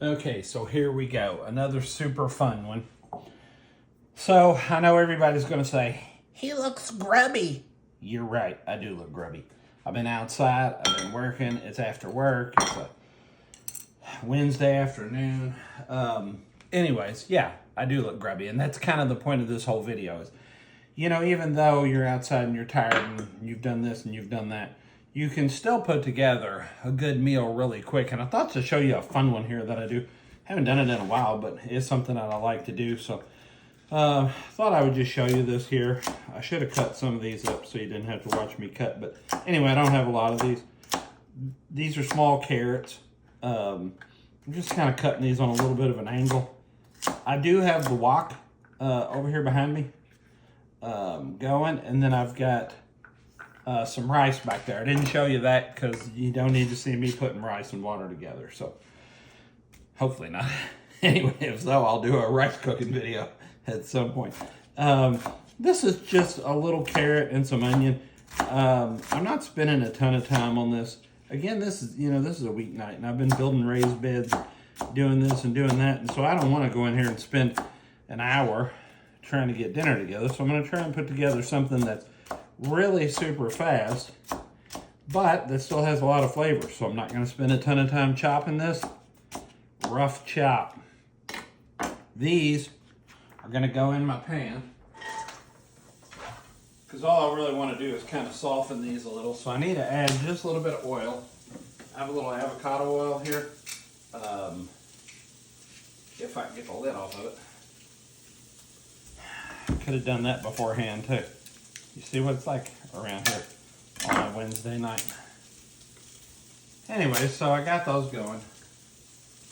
Okay, so here we go. Another super fun one. So I know everybody's going to say, he looks grubby. You're right, I do look grubby. I've been outside, I've been working, it's after work, it's a Wednesday afternoon. Anyways, yeah, I do look grubby, and that's kind of the point of this whole video is, you know, even though you're outside and you're tired and you've done this and you've done that, you can still put together a good meal really quick. And I thought to show you a fun one here that I do. Haven't done it in a while, but it's something that I like to do. So thought I would just show you this here. I should have cut some of these up so you didn't have to watch me cut. But anyway, I don't have a lot of these. These are small carrots. I'm just kind of cutting these on a little bit of an angle. I do have the wok over here behind me going, and then I've got some rice back there. I didn't show you that because you don't need to see me putting rice and water together, so hopefully not. Anyway, if so, I'll do a rice cooking video at some point. This is just a little carrot and some onion. I'm not spending a ton of time on this. Again, this is a weeknight, and I've been building raised beds, doing this and doing that, and so I don't want to go in here and spend an hour trying to get dinner together. So I'm going to try and put together something that's really super fast, but that still has a lot of flavor. So I'm not going to spend a ton of time chopping this. Rough chop. These are going to go in my pan because all I really want to do is kind of soften these a little. So I need to add just a little bit of oil. I have a little avocado oil here. If I can get the lid off of it. Could have done that beforehand too. You see what it's like around here on a Wednesday night. Anyway, so I got those going.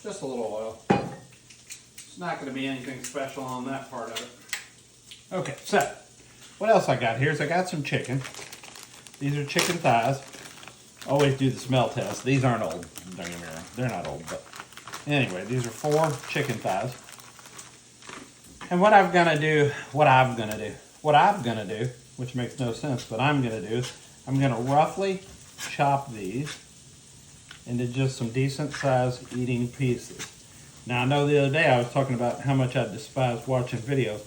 Just a little oil. It's not going to be anything special on that part of it. Okay, so what else I got here is I got some chicken. These are chicken thighs. Always do the smell test. These aren't old. Don't get me wrong. They're not old, but anyway, these are 4 chicken thighs. And what I'm gonna do, which makes no sense, but I'm gonna do is I'm gonna roughly chop these into just some decent sized eating pieces. Now I know the other day I was talking about how much I despise watching videos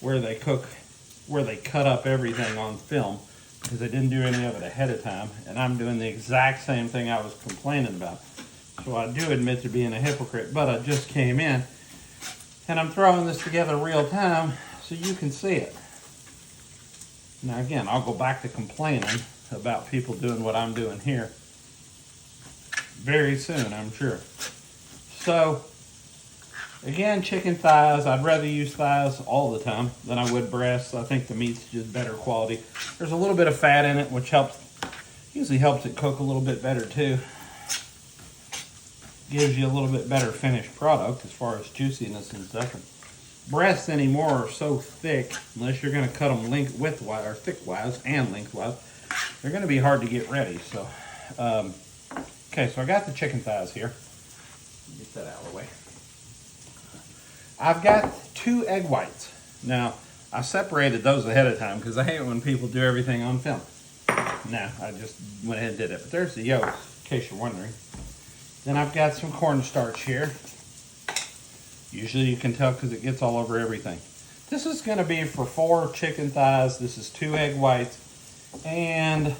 where they cut up everything on film because they didn't do any of it ahead of time, and I'm doing the exact same thing I was complaining about. So I do admit to being a hypocrite, but I just came in and I'm throwing this together real time so you can see it. Now again, I'll go back to complaining about people doing what I'm doing here very soon, I'm sure. So again, chicken thighs. I'd rather use thighs all the time than I would breasts. I think the meat's just better quality. There's a little bit of fat in it, which usually helps it cook a little bit better too. Gives you a little bit better finished product as far as juiciness and stuff. And breasts anymore are so thick, unless you're going to cut them widthwise or thickwise and lengthwise, they're going to be hard to get ready. So, okay, so I got the chicken thighs here. Get that out of the way. I've got 2 egg whites. Now, I separated those ahead of time because I hate when people do everything on film. Now, I just went ahead and did it. But there's the yolk, in case you're wondering. Then I've got some cornstarch here. Usually you can tell because it gets all over everything. This is going to be for 4 chicken thighs. This is 2 egg whites. And,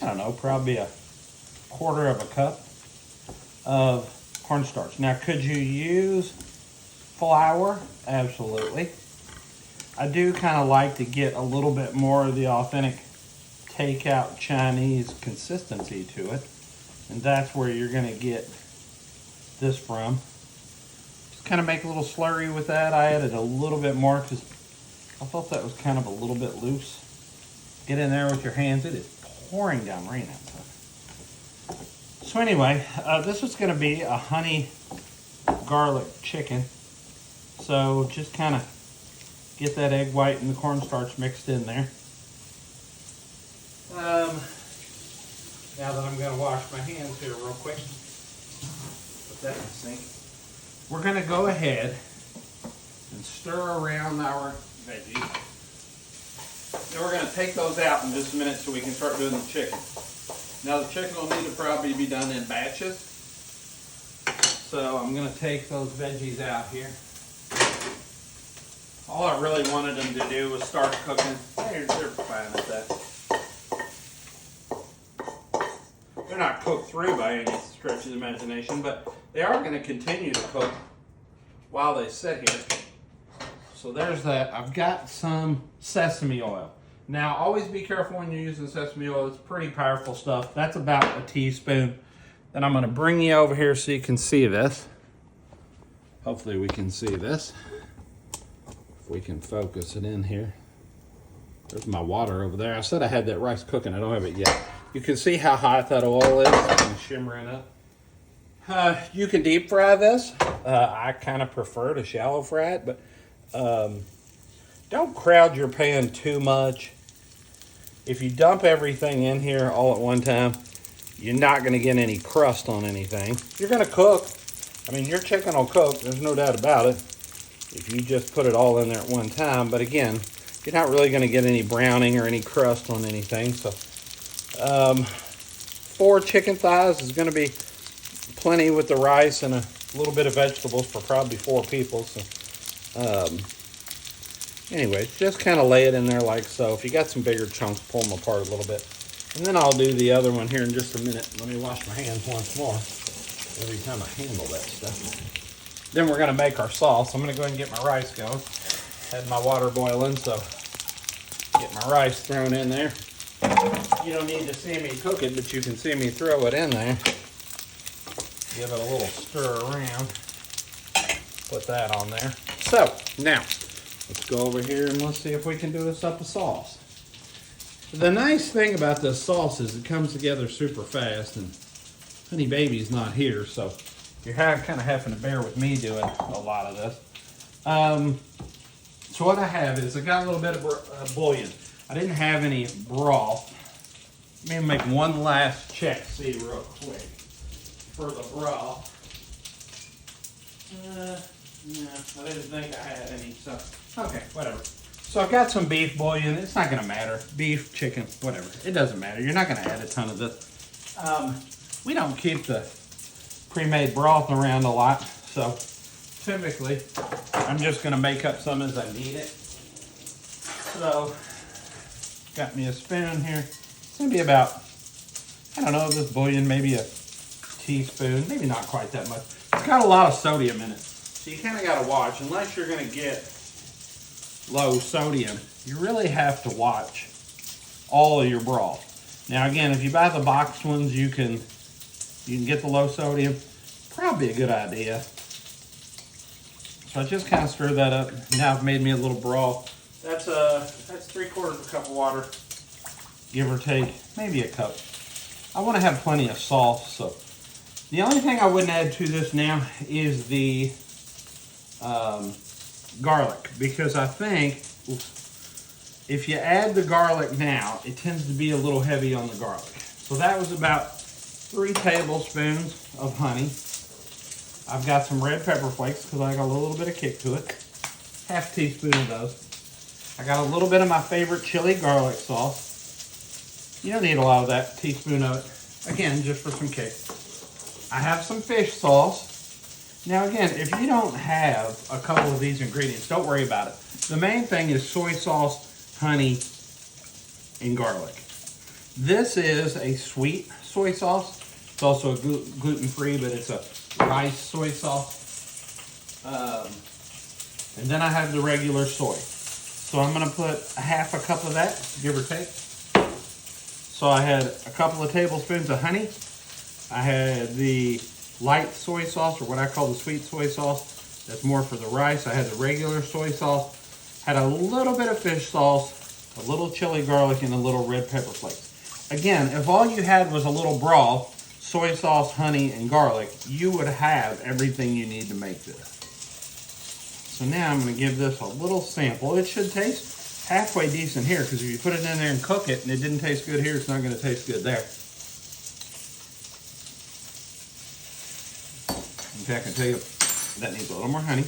I don't know, probably a 1/4 cup of cornstarch. Now, could you use flour? Absolutely. I do kind of like to get a little bit more of the authentic takeout Chinese consistency to it. And that's where you're going to get this from. Just kind of make a little slurry with that. I added a little bit more because I thought that was kind of a little bit loose. Get in there with your hands. It is pouring down rain outside. So anyway, this is going to be a honey garlic chicken. So just kind of get that egg white and the cornstarch mixed in there. Now that I'm going to wash my hands here real quick, put that in the sink. We're going to go ahead and stir around our veggies. Then we're going to take those out in just a minute so we can start doing the chicken. Now the chicken will need to probably be done in batches. So I'm going to take those veggies out here. All I really wanted them to do was start cooking. They're fine at that. They're not cooked through by any stretch of the imagination, but they are going to continue to cook while they sit here. So there's that. I've got some sesame oil. Now, always be careful when you're using sesame oil. It's pretty powerful stuff. That's about a teaspoon. Then I'm going to bring you over here so you can see this. Hopefully we can see this. If we can focus it in here. There's my water over there. I said I had that rice cooking. I don't have it yet. You can see how hot that oil is. It's shimmering up. You can deep fry this. I kind of prefer to shallow fry it, but don't crowd your pan too much. If you dump everything in here all at one time, you're not going to get any crust on anything. You're going to cook. I mean, your chicken will cook. There's no doubt about it if you just put it all in there at one time. But again, you're not really going to get any browning or any crust on anything. So 4 chicken thighs is going to be plenty with the rice and a little bit of vegetables for probably 4 people. So anyway, just kind of lay it in there like so. If you got some bigger chunks, pull them apart a little bit. And then I'll do the other one here in just a minute. Let me wash my hands once more every time I handle that stuff. Then we're going to make our sauce. I'm going to go ahead and get my rice going. Had my water boiling, so get my rice thrown in there. You don't need to see me cook it, but you can see me throw it in there. Give it a little stir around. Put that on there. So, now, let's go over here and let's see if we can do us up a sauce. The nice thing about this sauce is it comes together super fast, and Honey Baby's not here, so you're kind of having to bear with me doing a lot of this. So what I have is I got a little bit of bouillon. I didn't have any broth. Let me make one last check, see real quick for the broth. No, I didn't think I had any, so okay, whatever. So I've got some beef bouillon. It's not going to matter. Beef, chicken, whatever. It doesn't matter. You're not going to add a ton of this. We don't keep the pre-made broth around a lot, so typically I'm just going to make up some as I need it. So got me a spoon here. It's going to be about, I don't know, this bouillon, maybe a teaspoon, maybe not quite that much. It's got a lot of sodium in it, so you kind of got to watch. Unless you're going to get low sodium, you really have to watch all of your broth. Now again, if you buy the boxed ones, you can get the low sodium. Probably a good idea. So I just kind of stir that up. Now I've made me a little broth. That's 3/4 cup of water, give or take, maybe a cup. I want to have plenty of sauce, so the only thing I wouldn't add to this now is the garlic, because I think if you add the garlic now, it tends to be a little heavy on the garlic. So that was about 3 tablespoons of honey. I've got some red pepper flakes because I got a little bit of kick to it. Half teaspoon of those. I got a little bit of my favorite chili garlic sauce. You don't need a lot of that, teaspoon of it. Again, just for some kick. I have some fish sauce. Now again, if you don't have a couple of these ingredients, don't worry about it. The main thing is soy sauce, honey, and garlic. This is a sweet soy sauce. It's also a gluten-free, but it's a rice soy sauce. And then I have the regular soy. So I'm going to put a half a cup of that, give or take. So I had a couple of tablespoons of honey. I had the light soy sauce, or what I call the sweet soy sauce. That's more for the rice. I had the regular soy sauce. Had a little bit of fish sauce, a little chili garlic, and a little red pepper flakes. Again, if all you had was a little broth, soy sauce, honey, and garlic, you would have everything you need to make this. So now I'm going to give this a little sample. It should taste halfway decent here, because if you put it in there and cook it and it didn't taste good here, it's not going to taste good there. Okay, I can tell you that needs a little more honey.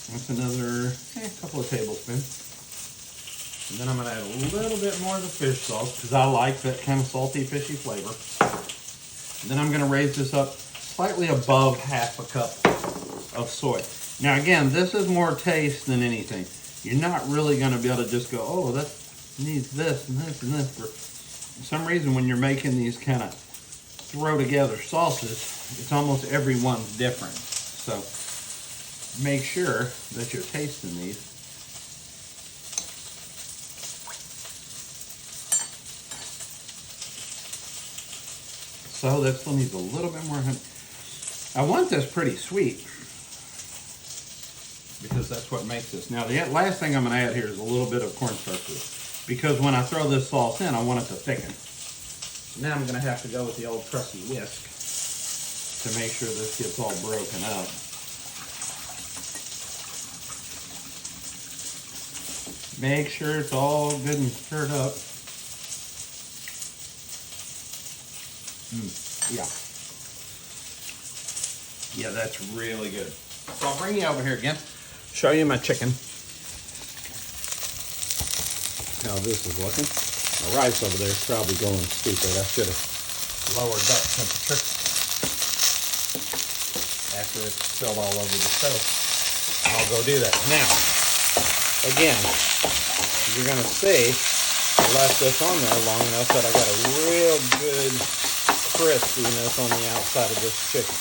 That's another couple of tablespoons. And then I'm going to add a little bit more of the fish sauce because I like that kind of salty, fishy flavor. Then I'm going to raise this up slightly above half a cup of soy. Now again, this is more taste than anything. You're not really going to be able to just go, oh, that needs this and this and this. For some reason, when you're making these kind of throw together sauces, it's almost every one's different. So make sure that you're tasting these. So this one needs a little bit more honey. I want this pretty sweet because that's what makes this. Now the last thing I'm going to add here is a little bit of cornstarch to it, because when I throw this sauce in, I want it to thicken. Now I'm going to have to go with the old trusty whisk to make sure this gets all broken up. Make sure it's all good and stirred up. Yeah. Yeah, that's really good. So I'll bring you over here again, show you my chicken. How this is looking. My rice over there is probably going stupid. I should have lowered that temperature after it's spilled all over the stove. I'll go do that. Now, again, you're going to see I left this on there long enough that I got a real good crispiness on the outside of this chicken.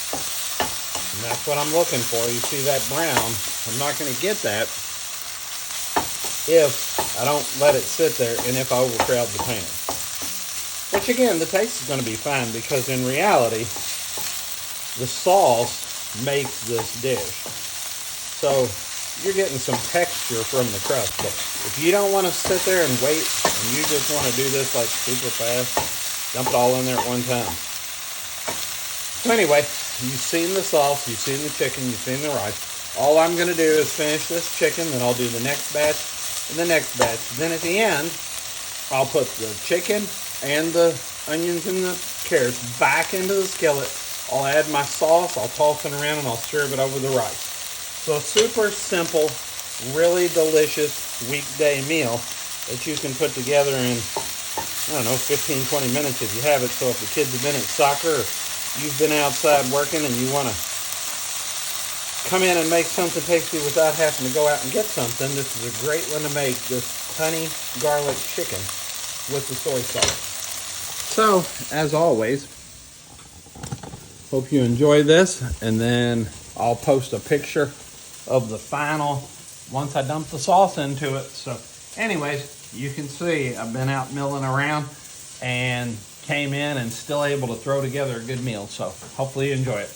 And that's what I'm looking for. You see that brown? I'm not going to get that if I don't let it sit there and if I overcrowd the pan. Which again, the taste is going to be fine, because in reality, the sauce makes this dish. So you're getting some texture from the crust. But if you don't want to sit there and wait, and you just want to do this like super fast, dump it all in there at one time. So anyway, you've seen the sauce, you've seen the chicken, you've seen the rice. All I'm going to do is finish this chicken, then I'll do the next batch and the next batch. Then at the end, I'll put the chicken and the onions and the carrots back into the skillet. I'll add my sauce, I'll toss it around, and I'll serve it over the rice. So a super simple, really delicious weekday meal that you can put together in, I don't know, 15, 20 minutes if you have it. So if the kids have been at soccer, or you've been outside working and you want to come in and make something tasty without having to go out and get something, this is a great one to make, this honey garlic chicken with the soy sauce. So, as always, hope you enjoy this, and then I'll post a picture of the final once I dump the sauce into it. So anyways, you can see I've been out milling around and came in and still able to throw together a good meal. So hopefully you enjoy it.